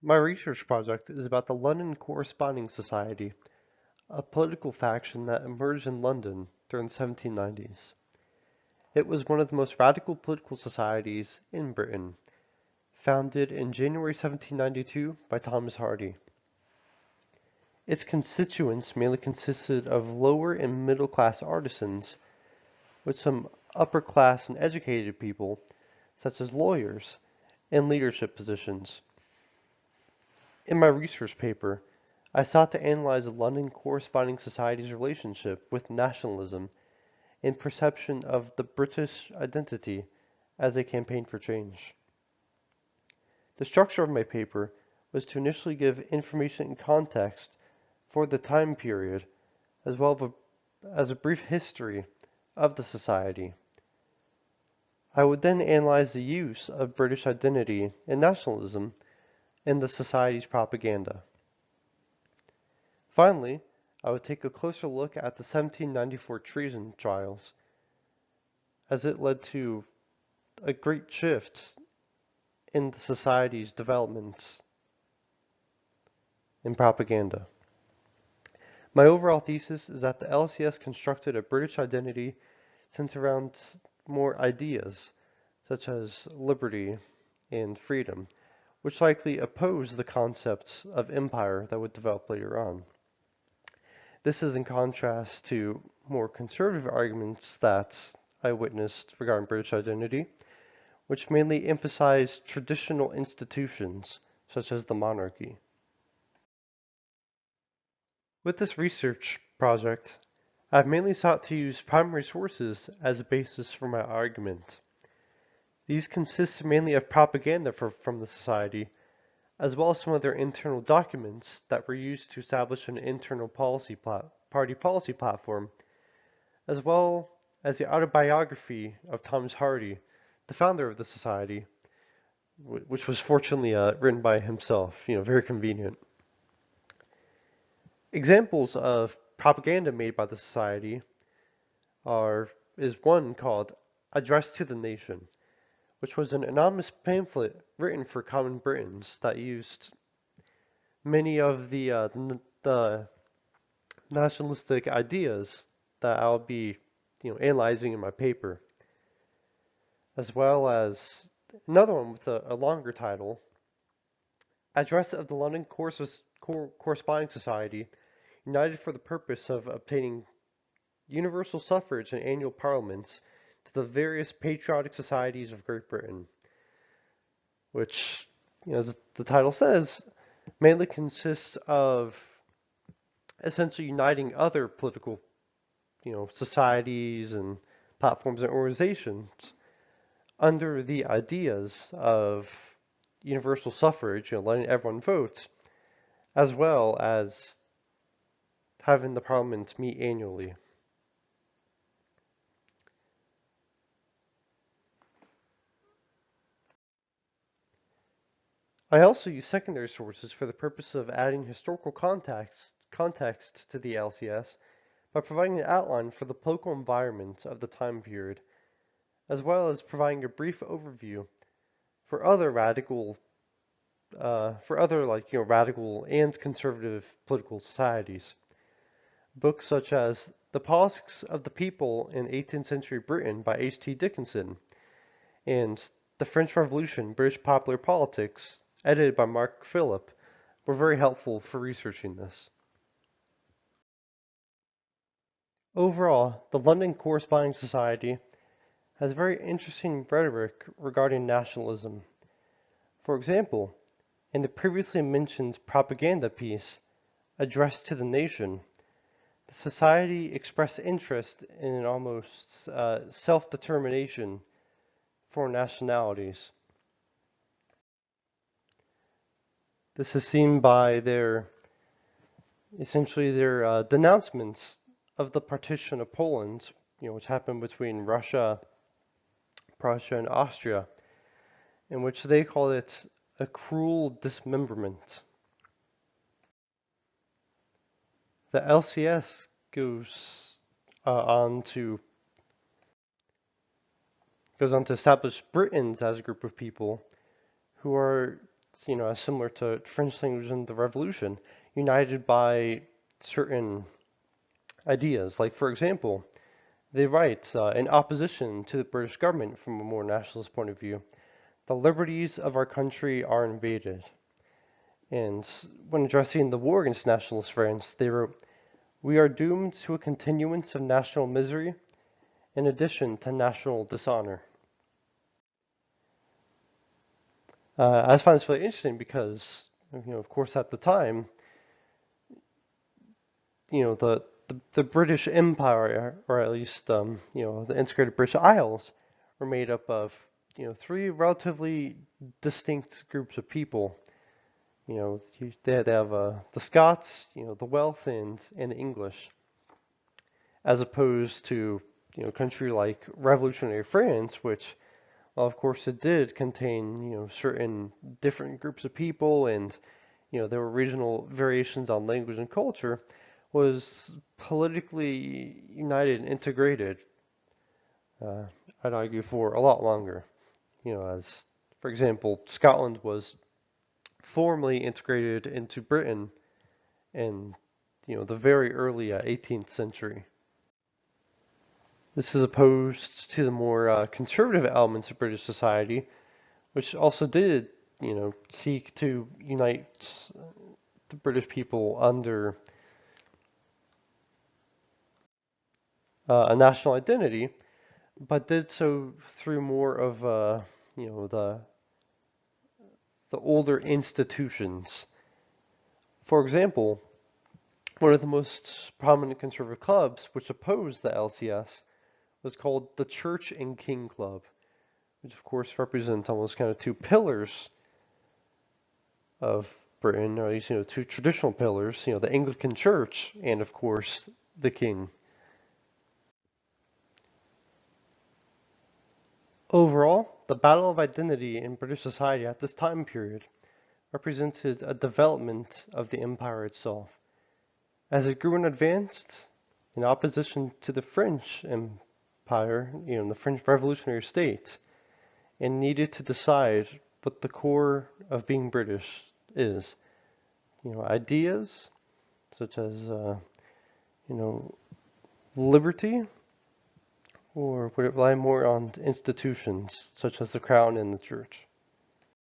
My research project is about the London Corresponding Society, a political faction that emerged in London during the 1790s. It was one of the most radical political societies in Britain, founded in January 1792 by Thomas Hardy. Its constituents mainly consisted of lower and middle class artisans, with some upper class and educated people, such as lawyers, in leadership positions. In my research paper, I sought to analyze the London Corresponding Society's relationship with nationalism and perception of the British identity as they campaigned for change. The structure of my paper was to initially give information and context for the time period, as well as a brief history of the society. I would then analyze the use of British identity and nationalism in the society's propaganda. Finally, I would take a closer look at the 1794 treason trials, as it led to a great shift in the society's developments in propaganda. My overall thesis is that the LCS constructed a British identity centered around more ideas, such as liberty and freedom, which likely oppose the concept of empire that would develop later on. This is in contrast to more conservative arguments that I witnessed regarding British identity, which mainly emphasize traditional institutions, such as the monarchy. With this research project, I've mainly sought to use primary sources as a basis for my argument. These consist mainly of propaganda from the society, as well as some of their internal documents that were used to establish an internal party policy platform, as well as the autobiography of Thomas Hardy, the founder of the society, which was fortunately written by himself, very convenient. Examples of propaganda made by the society is one called Address to the Nation, which was an anonymous pamphlet written for common Britons that used many of the nationalistic ideas that I'll be analyzing in my paper, as well as another one with a longer title, Address of the London Corresponding Society, united for the purpose of obtaining universal suffrage in annual parliaments to the various patriotic societies of Great Britain, which, as the title says, mainly consists of essentially uniting other political, societies and platforms and organizations under the ideas of universal suffrage, letting everyone vote, as well as having the parliament meet annually. I also use secondary sources for the purpose of adding historical context to the LCS by providing an outline for the political environment of the time period, as well as providing a brief overview for other radical and conservative political societies. Books such as The Politics of the People in 18th Century Britain by H.T. Dickinson and The French Revolution, British Popular Politics, edited by Mark Phillip, were very helpful for researching this. Overall, the London Corresponding Society has very interesting rhetoric regarding nationalism. For example, in the previously mentioned propaganda piece, Address to the Nation, the society expressed interest in an almost self-determination for nationalities. This is seen by their denouncements of the partition of Poland, which happened between Russia, Prussia, and Austria, in which they call it a cruel dismemberment. The LCS goes on to establish Britons as a group of people who are as similar to French language and the Revolution, united by certain ideas. Like, for example, they write, in opposition to the British government from a more nationalist point of view, the liberties of our country are invaded. And when addressing the war against nationalist France, they wrote, we are doomed to a continuance of national misery in addition to national dishonor. I just find this really interesting because, of course, at the time, the British Empire, or at least, the integrated British Isles, were made up of, three relatively distinct groups of people. They have the Scots, the Welsh, and the English, as opposed to, a country like revolutionary France, which, well, of course, it did contain, certain different groups of people, and, there were regional variations on language and culture, was politically united and integrated, I'd argue, for a lot longer. As, for example, Scotland was formally integrated into Britain in, the very early 18th century. This is opposed to the more conservative elements of British society, which also did, seek to unite the British people under a national identity, but did so through more of, the older institutions. For example, one of the most prominent conservative clubs which opposed the LCS was called the Church and King Club, which of course represents almost kind of two pillars of Britain, or at least, two traditional pillars, the Anglican Church and of course the King. Overall, the battle of identity in British society at this time period represented a development of the empire itself. As it grew and advanced, in opposition to the French Empire, the French Revolutionary State, and needed to decide what the core of being British is. Ideas such as, liberty, or would it rely more on institutions such as the crown and the church?